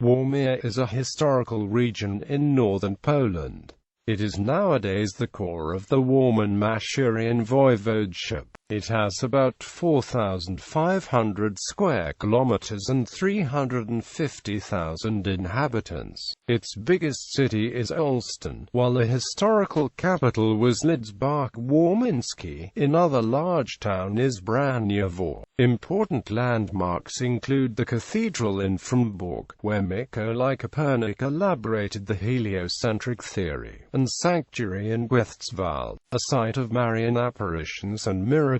Warmia is a historical region in northern Poland. It is nowadays the core of the Warmian-Masurian Voivodeship. It has about 4,500 square kilometers and 350,000 inhabitants. Its biggest city is Olsztyn, while the historical capital was Lidzbark Warmiński. Another large town is Braniewo. Important landmarks include the cathedral in Framborg, where Nikolai Copernic elaborated the heliocentric theory, and sanctuary in Witzwald, a site of Marian apparitions and miracles.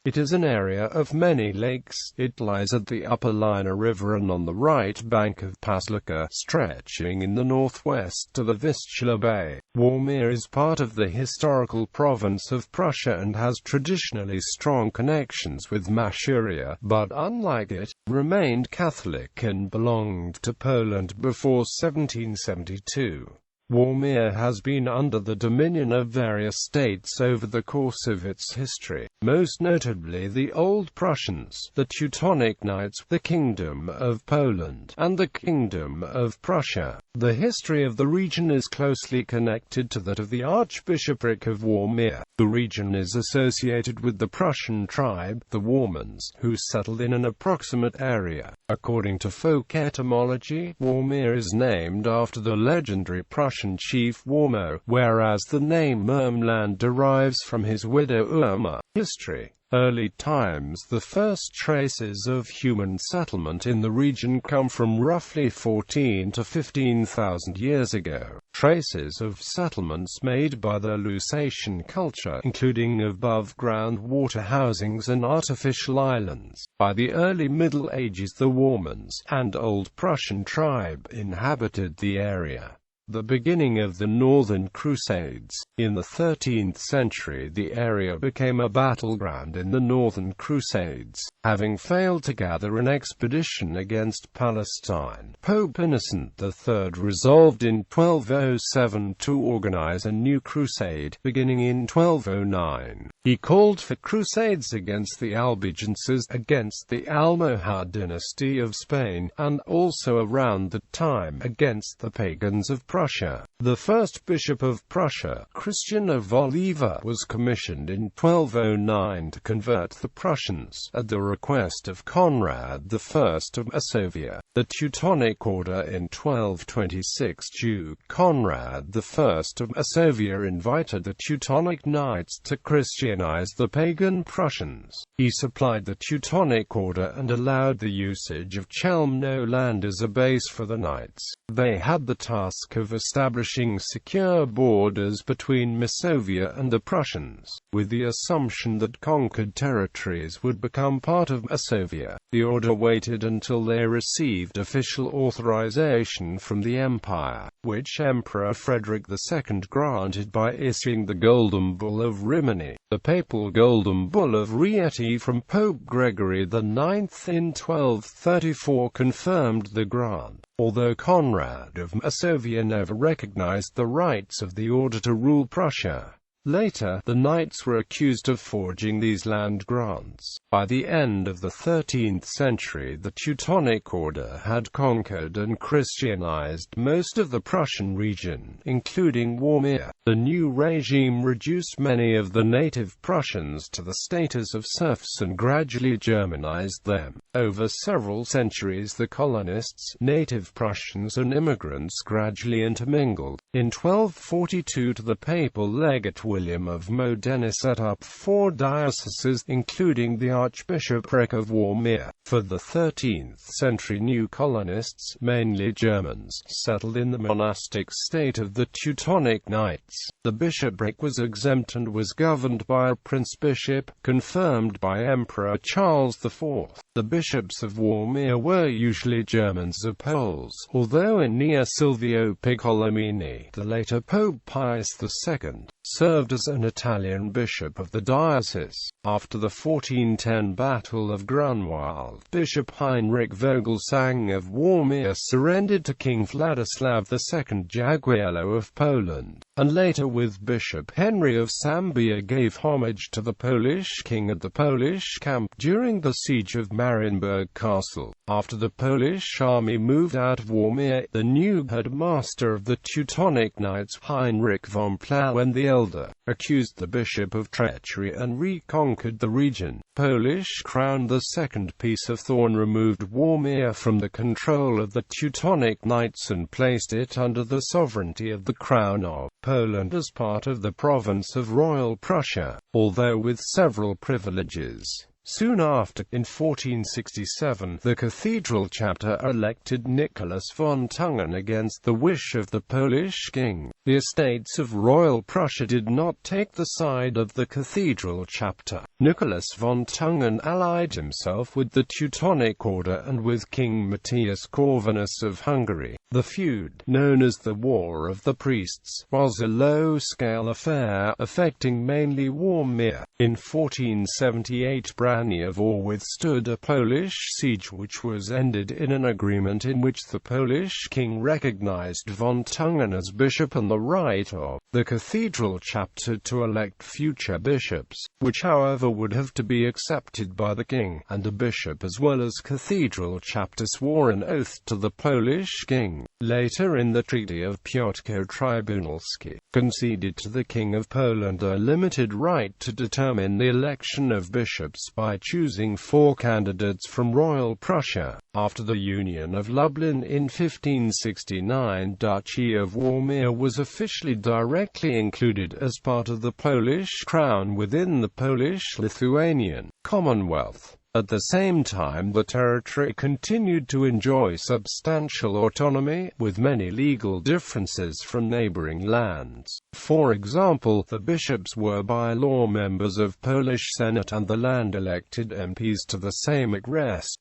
It is an area of many lakes. It lies at the upper Lina River and on the right bank of Paslika, stretching in the northwest to the Vistula Bay. Warmia is part of the historical province of Prussia and has traditionally strong connections with Masuria, but unlike it, remained Catholic and belonged to Poland before 1772. Warmia has been under the dominion of various states over the course of its history, most notably the Old Prussians, the Teutonic Knights, the Kingdom of Poland, and the Kingdom of Prussia. The history of the region is closely connected to that of the Archbishopric of Warmia. The region is associated with the Prussian tribe, the Warmans, who settled in an approximate area. According to folk etymology, Warmia is named after the legendary Prussian chief Warmo, whereas the name Murmland derives from his widow Irma. History. Early times. The first traces of human settlement in the region come from roughly 14 to 15,000 years ago. Traces of settlements made by the Lusatian culture, including above-ground water housings and artificial islands. By the early Middle Ages, the Warmans, and Old Prussian tribe, inhabited the area. The beginning of the Northern Crusades. In the 13th century, the area became a battleground in the Northern Crusades. Having failed to gather an expedition against Palestine, Pope Innocent III resolved in 1207 to organize a new crusade, beginning in 1209. He called for crusades against the Albigenses, against the Almohad dynasty of Spain, and also around that time against the pagans of Prussia. The first bishop of Prussia, Christian of Oliva, was commissioned in 1209 to convert the Prussians, at the request of Conrad I of Masovia. The Teutonic Order. In 1226, Duke Conrad I of Masovia invited the Teutonic Knights to Christianize the pagan Prussians. He supplied the Teutonic Order and allowed the usage of Chelmno land as a base for the knights. They had the task of establishing secure borders between Masovia and the Prussians, with the assumption that conquered territories would become part of Masovia. The order waited until they received official authorization from the empire, which Emperor Frederick II granted by issuing the Golden Bull of Rimini. The papal Golden Bull of Rieti from Pope Gregory IX in 1234 confirmed the grant, although Conrad of Masovia never recognized the rights of the order to rule Prussia. Later, the knights were accused of forging these land grants. By the end of the 13th century, the Teutonic Order had conquered and Christianized most of the Prussian region, including Warmia. The new regime reduced many of the native Prussians to the status of serfs and gradually Germanized them. Over several centuries, the colonists, native Prussians and immigrants gradually intermingled. In 1242, the papal legate William of Modena set up 4 dioceses, including the Archbishopric of Warmia. For the 13th century, new colonists, mainly Germans, settled in the monastic state of the Teutonic Knights. The bishopric was exempt and was governed by a prince-bishop, confirmed by Emperor Charles IV. The bishops of Warmia were usually Germans or Poles, although Ennea Silvio Piccolomini, the later Pope Pius II, served served as an Italian bishop of the diocese. After the 1410 Battle of Grunwald, Bishop Heinrich Vogelsang of Warmia surrendered to King Vladislav II Jagiello of Poland, and later with Bishop Henry of Sambia gave homage to the Polish king at the Polish camp during the siege of Marienburg Castle. After the Polish army moved out of Warmia, the new headmaster of the Teutonic Knights, Heinrich von Plauen the Elder, accused the bishop of treachery and reconquered the region. Polish crown. The second piece of thorn removed Warmia from the control of the Teutonic Knights and placed it under the sovereignty of the Crown of Poland as part of the province of Royal Prussia, although with several privileges. Soon after, in 1467, the cathedral chapter elected Nicholas von Tungen against the wish of the Polish king. The estates of Royal Prussia did not take the side of the cathedral chapter. Nicholas von Tungen allied himself with the Teutonic Order and with King Matthias Corvinus of Hungary. The feud, known as the War of the Priests, was a low-scale affair, affecting mainly Warmia. In 1478, Braniewo withstood a Polish siege which was ended in an agreement in which the Polish king recognized von Tungen as bishop and the right of the cathedral chapter to elect future bishops, which however would have to be accepted by the king, and a bishop as well as cathedral chapter swore an oath to the Polish king. Later in the Treaty of Piotrko-Trybunalski, conceded to the King of Poland a limited right to determine the election of bishops by choosing 4 candidates from Royal Prussia. After the Union of Lublin in 1569, Duchy of Warmia was officially directly included as part of the Polish crown within the Polish-Lithuanian Commonwealth. At the same time, the territory continued to enjoy substantial autonomy, with many legal differences from neighboring lands. For example, the bishops were by law members of Polish Senate and the land-elected MPs to the Sejm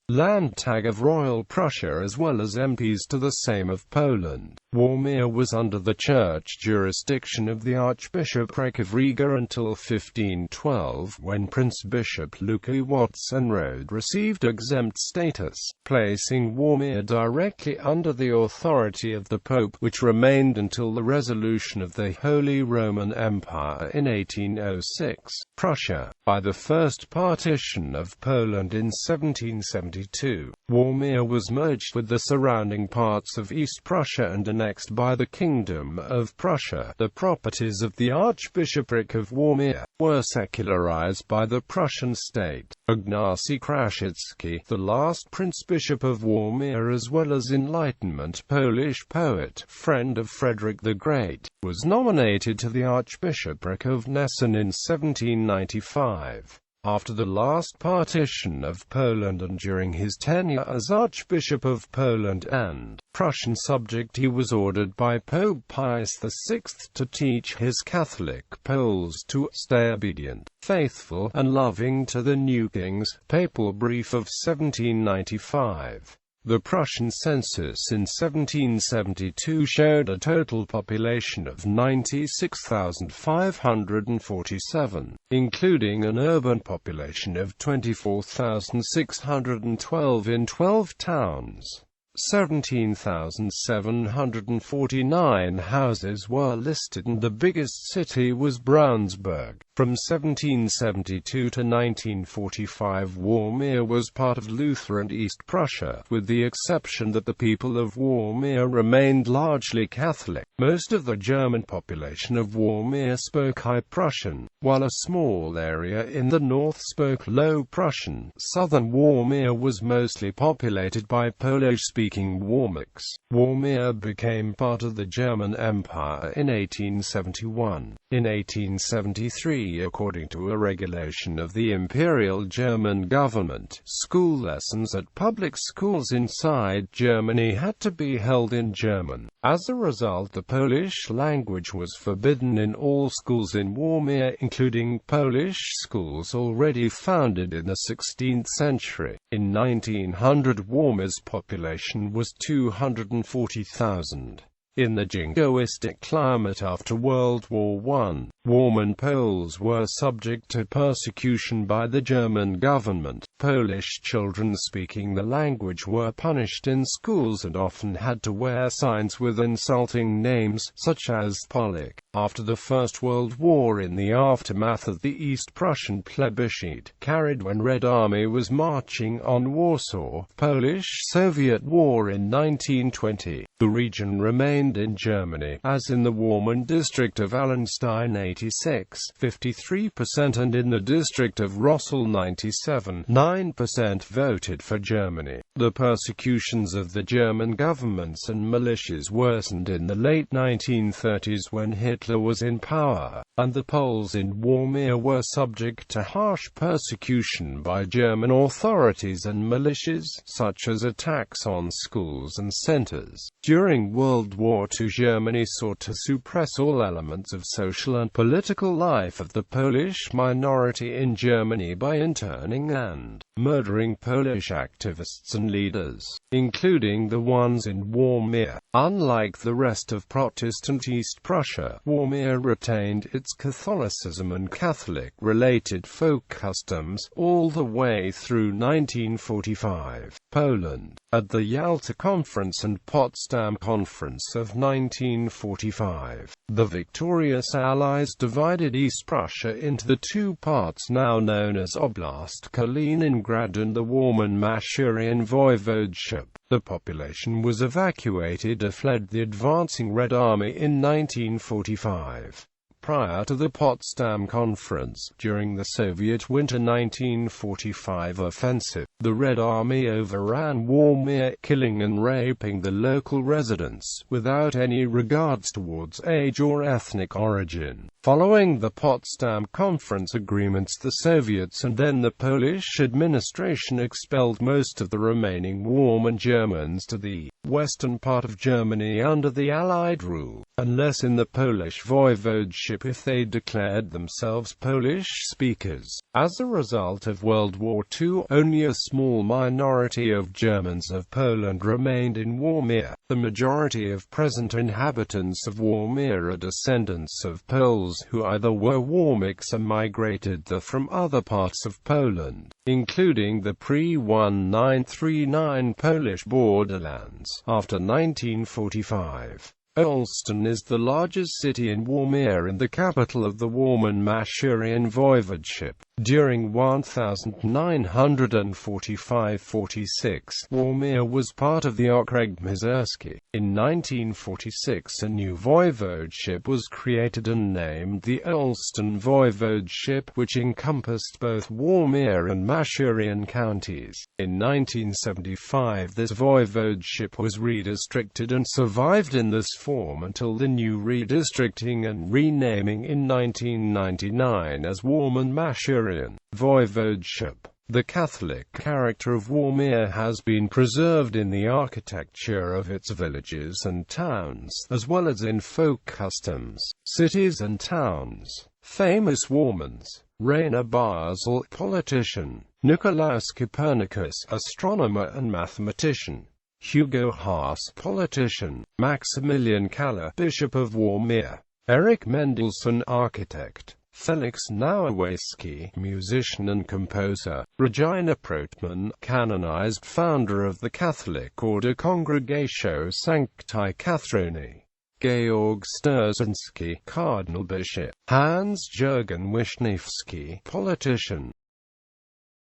Landtag of Royal Prussia as well as MPs to the Sejm of Poland. Warmia was under the church jurisdiction of the Archbishopric of Riga until 1512, when Prince Bishop Łukasz Watson-Rode received exempt status, placing Warmia directly under the authority of the Pope, which remained until the resolution of the Holy Roman Empire in 1806. Prussia. By the First Partition of Poland in 1772, Warmia was merged with the surrounding parts of East Prussia and annexed by the Kingdom of Prussia. The properties of the Archbishopric of Warmia were secularized by the Prussian state. Ignacy Krasicki, the last Prince-Bishop of Warmia as well as Enlightenment Polish poet, friend of Frederick the Great, was nominated to the Archbishopric of Gnesen in 1795. After the last partition of Poland and during his tenure as Archbishop of Poland and Prussian subject, he was ordered by Pope Pius VI to teach his Catholic Poles to stay obedient, faithful, and loving to the new kings. Papal Brief of 1795. The Prussian census in 1772 showed a total population of 96,547, including an urban population of 24,612 in 12 towns. 17,749 houses were listed and the biggest city was Brownsburg. From 1772 to 1945, Warmia was part of Lutheran East Prussia, with the exception that the people of Warmia remained largely Catholic. Most of the German population of Warmia spoke High Prussian, while a small area in the north spoke Low Prussian. Southern Warmia was mostly populated by Polish-speaking Warmics. Warmia became part of the German Empire in 1871. In 1873, according to a regulation of the Imperial German government, school lessons at public schools inside Germany had to be held in German. As a result, the Polish language was forbidden in all schools in Warmia, including Polish schools already founded in the 16th century. In 1900, Warmia's population was 240,000. In the jingoistic climate after World War I, Warman Poles were subject to persecution by the German government. Polish children speaking the language were punished in schools and often had to wear signs with insulting names, such as Polak. After the First World War, in the aftermath of the East Prussian plebiscite, carried when Red Army was marching on Warsaw, Polish-Soviet War in 1920, the region remained in Germany, as in the Warman district of Olsztyn 53%, and in the district of Rossel 9% voted for Germany. The persecutions of the German governments and militias worsened in the late 1930s when Hitler was in power, and the Poles in Warmia were subject to harsh persecution by German authorities and militias, such as attacks on schools and centers. During World War II, Germany sought to suppress all elements of social and political life of the Polish minority in Germany by interning and murdering Polish activists and leaders, including the ones in Warmia. Unlike the rest of Protestant East Prussia, Warmia retained its Catholicism and Catholic-related folk customs all the way through 1945. Poland. At the Yalta Conference and Potsdam Conference of 1945, the victorious Allies divided East Prussia into the two parts now known as Oblast Kaliningrad and the Warmian-Masurian Voivodeship. The population was evacuated or fled the advancing Red Army in 1945. Prior to the Potsdam Conference, during the Soviet Winter 1945 offensive, the Red Army overran Warmia, killing and raping the local residents, without any regards towards age or ethnic origin. Following the Potsdam Conference agreements, the Soviets and then the Polish administration expelled most of the remaining Warman Germans to the western part of Germany under the Allied rule, unless in the Polish Voivodeship if they declared themselves Polish speakers. As a result of World War II, only a small minority of Germans of Poland remained in Warmia. The majority of present inhabitants of Warmia are descendants of Poles who either were Warmics or migrated there from other parts of Poland, including the pre-1939 Polish borderlands. After 1945, Olsztyn is the largest city in Warmia and the capital of the Warmian-Masurian Voivodeship. During 1945–46, Warmia was part of the Okręg Mazurski. In 1946, a new voivodeship was created and named the Olsztyn Voivodeship, which encompassed both Warmia and Masurian counties. In 1975, this voivodeship was redistricted and survived in this form until the new redistricting and renaming in 1999 as Warmian-Masurian Voivodeship. The Catholic character of Warmia has been preserved in the architecture of its villages and towns, as well as in folk customs. Cities and towns. Famous Warmans: Rainer Barzel, politician; Nicolaus Copernicus, astronomer and mathematician; Hugo Haas, politician; Maximilian Kaller, Bishop of Warmia; Erich Mendelssohn, architect; Felix Nowacki, musician and composer; Regina Protman, canonized, founder of the Catholic order Congregatio Sancti Cathroni; Georg Sterzinski, cardinal bishop; Hans-Jürgen Wisniewski, politician;